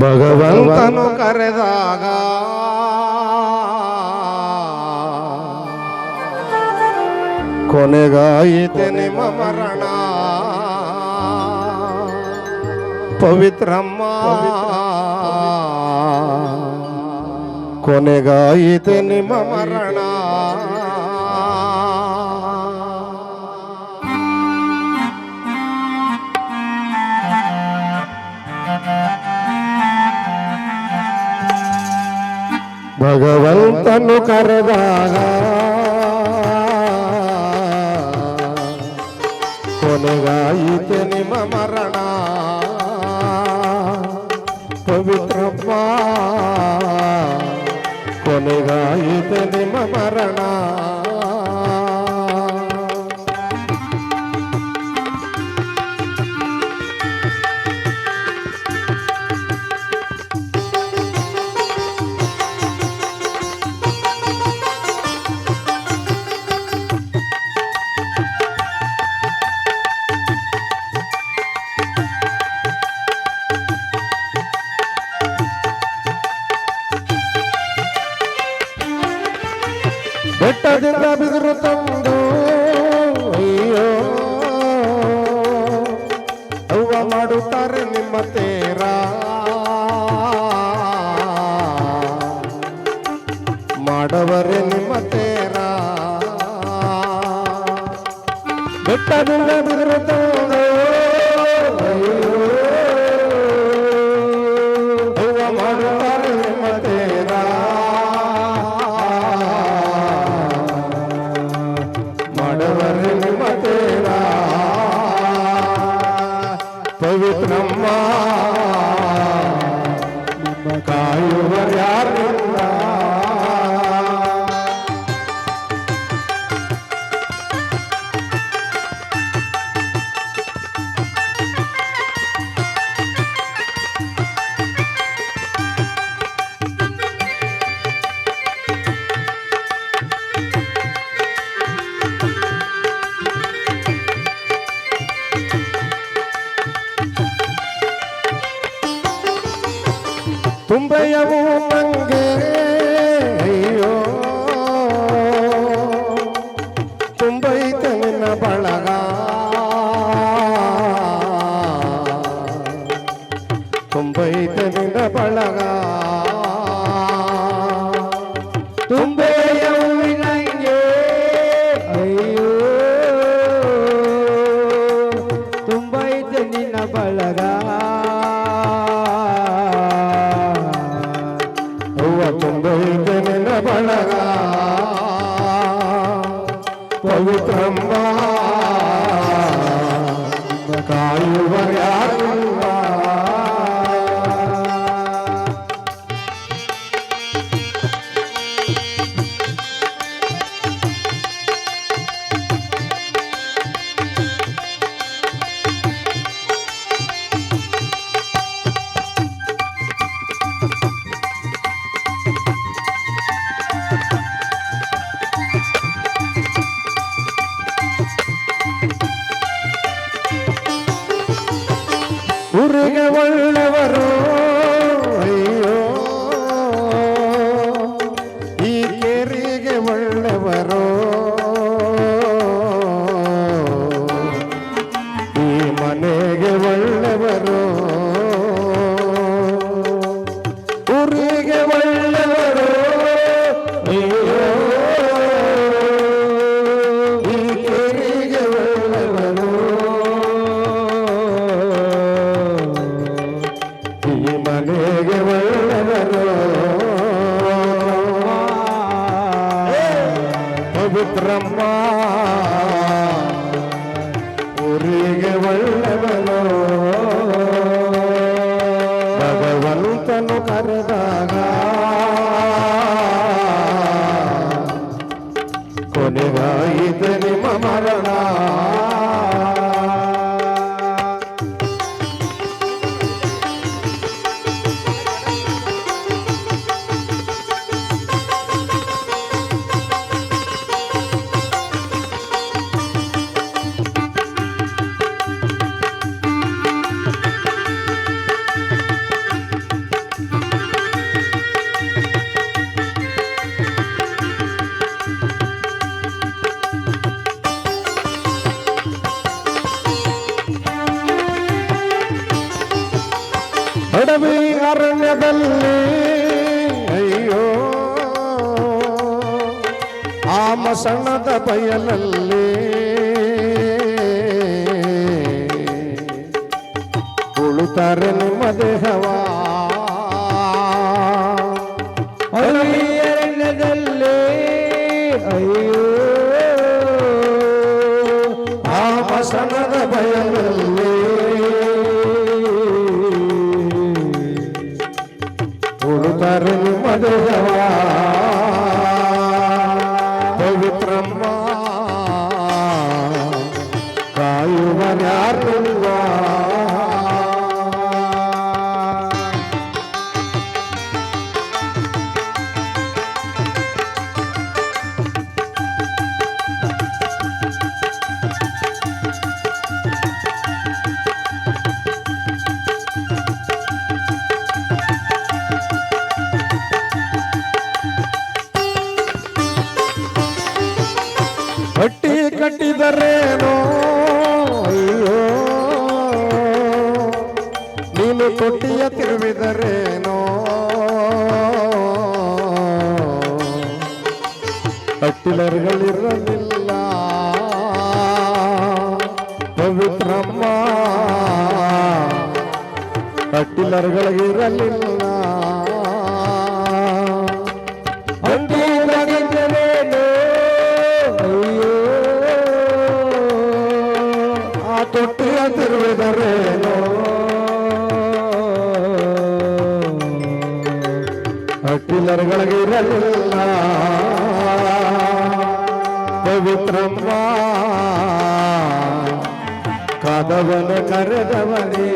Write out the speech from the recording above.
ಭಗವಂತನು ಕರೆದಾಗ ಕೊನೆಗಾಯಿತೆ ನಿಮ್ಮ ಮರಣ ಪವಿತ್ರಮ್ಮ ಕೊನೆಗಾಯಿತೆ ನಿಮ್ಮ ಮರಣ ಭಗವಂತನು ಕರೆದಾಗ ಕೊನೆಗಾಯಿತೆ ನಿಮ್ಮ ಮರಣ ಪವಿತ್ರಮ್ಮ ಕೊನೆಗಾಯಿತೆ ನಿಮ್ಮ ಮರಣ ಬೆಟ್ಟದಿಂದ ಬಿದಿರು ತಂದು ಅಯ್ಯೋ ಅವ್ವ ಮಾಡುತ್ತಾರೆ ನಿಮ್ಮ ತೇರ ಮಾಡವರೇ ನಿಮ್ಮ ತೇರ ಬೆಟ್ಟದಿಂದ ಬಿದಿರು ತಂದು ಅವ್ವ ಮಾಡುತ್ತಾರೆ ನಿಮ್ಮ ತೇರ ಪವಿತ್ರಮ್ಮ ನಿಮ್ಮ ಕಾಯುವರ್ಯಾರಿಲ್ಲ ತುಂಬೆಯವು ಮಂಗೆ ಅಯ್ಯೋ ತುಂಬೈತೆ ನಿನ್ನ ಬಳಗ ತುಂಬೈತೆ ನಿನ್ನ ಬಳಗ ತುಂಬೆಯವು ನಂಗೆ ಅಯ್ಯೋ ತುಂಬೈತೆ ನಿನ್ನ ಬಳಗ ತುಂಬೈತೆ ನಿನ್ನ ಬಳಗ ಪವಿತ್ರಮ್ಮ ಕಾಯುವರ್ಯಾರಿಲ್ಲ ಊರಿಗೆ ಒಳ್ಳೆವರು ಅಯ್ಯೋ ಈ ಕೇರಿಗೆ ಒಳ್ಳೆವರು ಈ ಮನೆಗೆ ಒಳ್ಳೆವರು ಊರಿಗೆ ಒಳ್ಳೆವರು ಅಯ್ಯೋ ಈ ಕೇರಿಗೆ ಒಳ್ಳೆವರು ಮನೆಗೆ ಒಳ್ಳೆವರು ಪವಿತ್ರಮ್ಮ ಊರಿಗೆ ಒಳ್ಳೆವರು ಭಗವಂತನು ಕರೆದಾಗ ಕೊನೆಗಾಯಿತೆ ನಿಮ್ಮ ಮರಣ ಅಡವಿ ಅರಣ್ಯದಲ್ಲಿ ಅಯ್ಯೋ ಆ ಮಸಣದ ಬಯಲಲ್ಲಿ ಉಳುತ್ತಾರೆ ನಿಮ್ಮ ದೇಹವ ಅಡವಿ ಅರಣ್ಯದಲ್ಲಿ ಅಯ್ಯೋ ಆ ಮಸಣದ ಬಯಲಲ್ಲಿ ಉಳುತ್ತಾರೆ ನಿಮ್ಮ ದೇಹವ ಪವಿತ್ರಮ್ಮ ಕಾಯುವರ್ಯಾರಿಲ್ವ ಹಟ್ಟಿ ಕಟ್ಟಿದರೇನೋ ಅಯ್ಯೋ ನೀನು ತೊಟ್ಟಿಯ ತಿರುವಿದರೇನೋ ಹಟ್ಟಿಲರ್ಗಳಿರಲಿಲ್ಲ ಪವಿತ್ರಮ್ಮ ಹಟ್ಟಿಲರ್ಗಳಿರಲಿಲ್ಲ ಹಟ್ಟಿ ಕಟ್ಟಿದರೇನೋ ಅಯ್ಯೋ ಆ ತೊಟ್ಟಿಯ ತಿರುವಿದರೇನೋ ಹಟ್ಟಿಲರ್ಗಳಿರಲಿಲ್ಲ ಪವಿತ್ರಮ್ಮ ಕದವನ ಕರೆದವನೇ